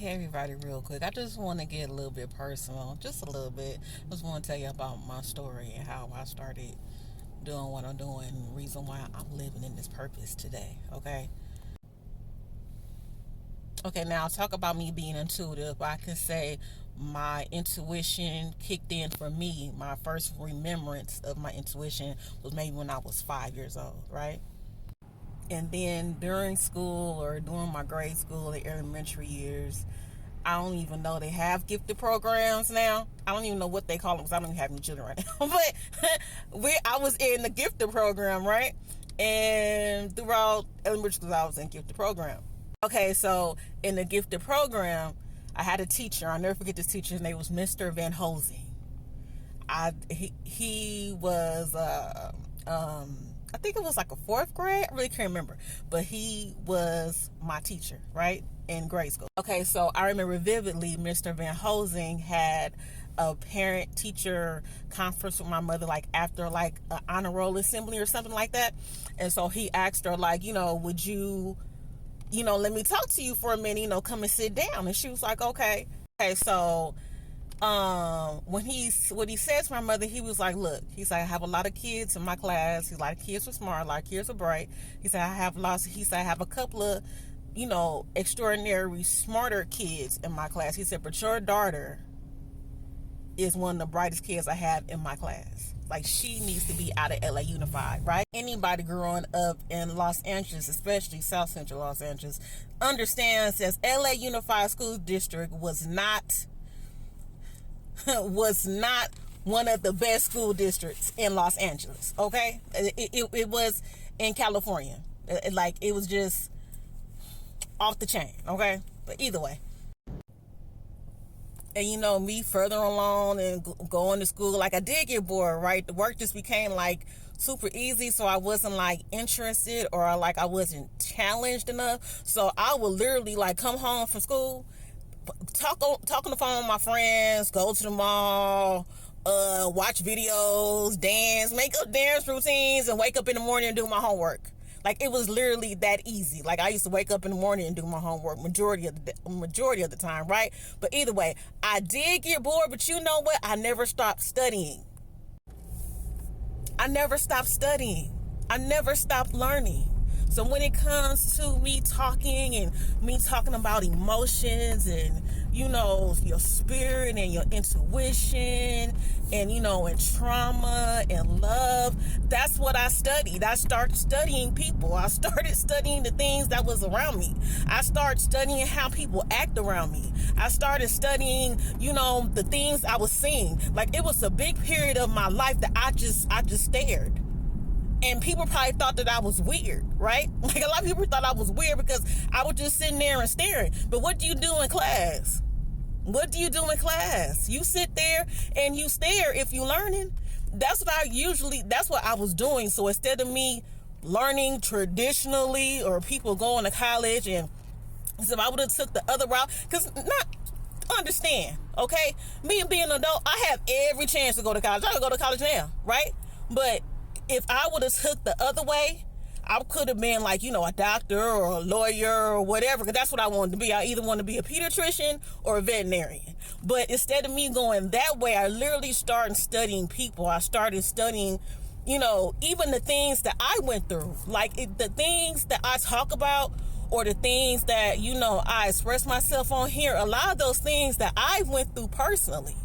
Hey everybody, real quick. I just want to get a little bit personal, just a little bit. I just want to tell you about my story and how I started doing what I'm doing, and the reason why I'm living in this purpose today. Okay, now talk about me being intuitive. I can say my intuition kicked in for me. My first remembrance of my intuition was maybe when I was 5 years old, right? And then during school or during my grade school, the elementary years, I don't even know they have gifted programs now. I don't even know what they call them because I don't even have any children right now. But I was in the gifted program, right? And throughout elementary school, I was in gifted program. Okay, so in the gifted program, I had a teacher. I'll never forget this teacher. His name was Mr. Van Hosing. He was I think it was like a fourth grade. I really can't remember, but he was my teacher, right, in grade school. Okay, so I remember vividly Mr. Van Hosing had a parent-teacher conference with my mother, like after like an honor roll assembly or something like that. And so he asked her, like, would you, let me talk to you for a minute, come and sit down. And she was like, okay. Okay, so what he said to my mother, he was like, look, he said, I have a lot of kids in my class. He's like, kids are smart, a lot of kids are bright. He said, I have a couple of, extraordinary smarter kids in my class. He said, but your daughter is one of the brightest kids I have in my class. Like, she needs to be out of LA Unified, right? Anybody growing up in Los Angeles, especially South Central Los Angeles, understands that LA Unified School District was not one of the best school districts in Los Angeles, okay? It was in California. It was just off the chain, okay? But either way. And me further along and going to school, like I did get bored, right? The work just became like super easy, so I wasn't like interested or like I wasn't challenged enough. So I would literally like come home from school, talk on the phone with my friends, go to the mall, watch videos, dance, make up dance routines, and wake up in the morning and do my homework. Like, it was literally that easy. Like, I used to wake up in the morning and do my homework majority of the time, right? But either way, I did get bored, but you know what? I never stopped studying. I never stopped learning. So when it comes to me talking about emotions and, your spirit and your intuition and, and trauma and love, that's what I studied. I started studying people. I started studying the things that was around me. I started studying how people act around me. I started studying, the things I was seeing. Like, it was a big period of my life that I just stared. And people probably thought that I was weird, right? Like, a lot of people thought I was weird because I was just sitting there and staring. But what do you do in class? You sit there and you stare if you're learning. That's what I was doing. So instead of me learning traditionally or people going to college, and so I would have took the other route, because understand, okay? Me being an adult, I have every chance to go to college. I could go to college now, right? But if I would have took the other way, I could have been like, a doctor or a lawyer or whatever, because that's what I wanted to be. I either want to be a pediatrician or a veterinarian. But instead of me going that way, I literally started studying people. I started studying, even the things that I went through. Like, the things that I talk about or the things that, I express myself on here, a lot of those things that I went through personally.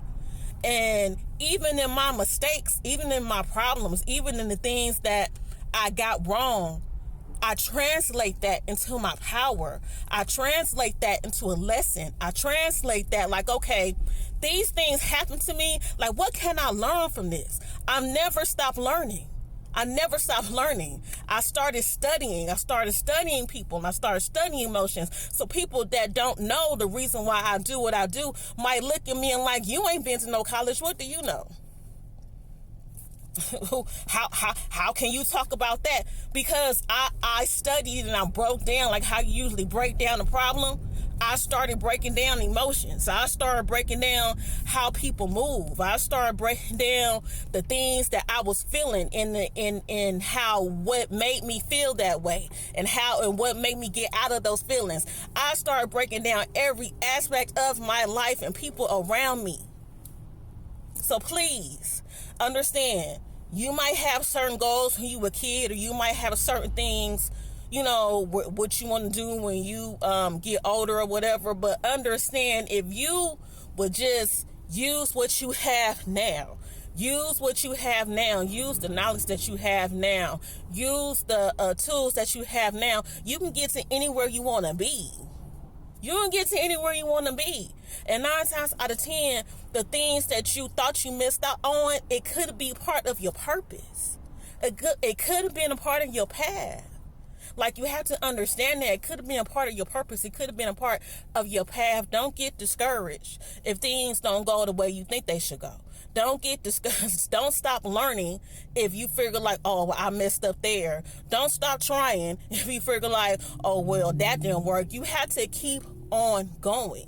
And even in my mistakes, even in my problems, even in the things that I got wrong, I translate that into my power. I translate that into a lesson. I translate that like, okay, these things happen to me. Like, what can I learn from this? I never stopped learning. I started studying people, and I started studying emotions. So people that don't know the reason why I do what I do might look at me and like, you ain't been to no college. What do you know? How can you talk about that? Because I studied and I broke down, like how you usually break down a problem. I started breaking down emotions. I started breaking down how people move. I started breaking down the things that I was feeling and how what made me feel that way and what made me get out of those feelings. I started breaking down every aspect of my life and people around me. So please understand, you might have certain goals when you were a kid, or you might have certain things, what you want to do when you get older or whatever. But understand, if you would just use what you have now, use the knowledge that you have now, use the tools that you have now, you can get to anywhere you want to be. You can get to anywhere you want to be. And 9 times out of 10, the things that you thought you missed out on, it could be part of your purpose. It could have been a part of your path. Like, you have to understand that it could have been a part of your purpose. It could have been a part of your path. Don't get discouraged if things don't go the way you think they should go. Don't get discouraged. Don't stop learning if you figure like, oh, well, I messed up there. Don't stop trying if you figure like, oh, well, that didn't work. You have to keep on going.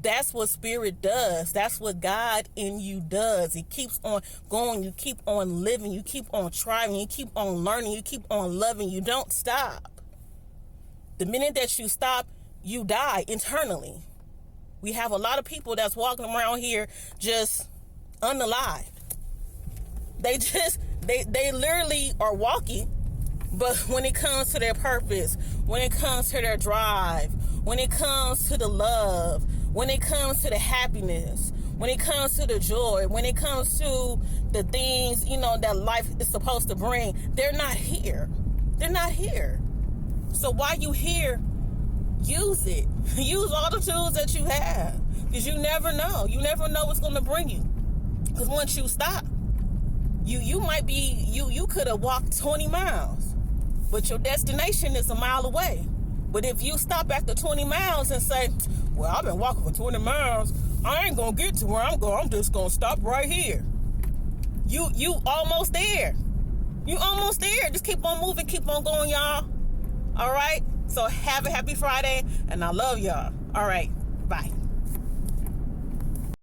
That's what spirit does. That's what God in you does. It keeps on going. You keep on living. You keep on trying. You keep on learning. You keep on loving. You don't stop. The minute that you stop, you die internally. We have a lot of people that's walking around here just unalived. They literally are walking, but when it comes to their purpose, when it comes to their drive, when it comes to the love, when it comes to the happiness, when it comes to the joy, when it comes to the things, that life is supposed to bring, they're not here. They're not here. So while you here, use it. Use all the tools that you have, because you never know. You never know what's going to bring you. Because once you stop, you might be, you could have walked 20 miles, but your destination is a mile away. But if you stop after 20 miles and say, well, I've been walking for 20 miles, I ain't going to get to where I'm going. I'm just going to stop right here. You almost there. You almost there. Just keep on moving, keep on going, y'all. All right? So have a happy Friday, and I love y'all. All right. Bye.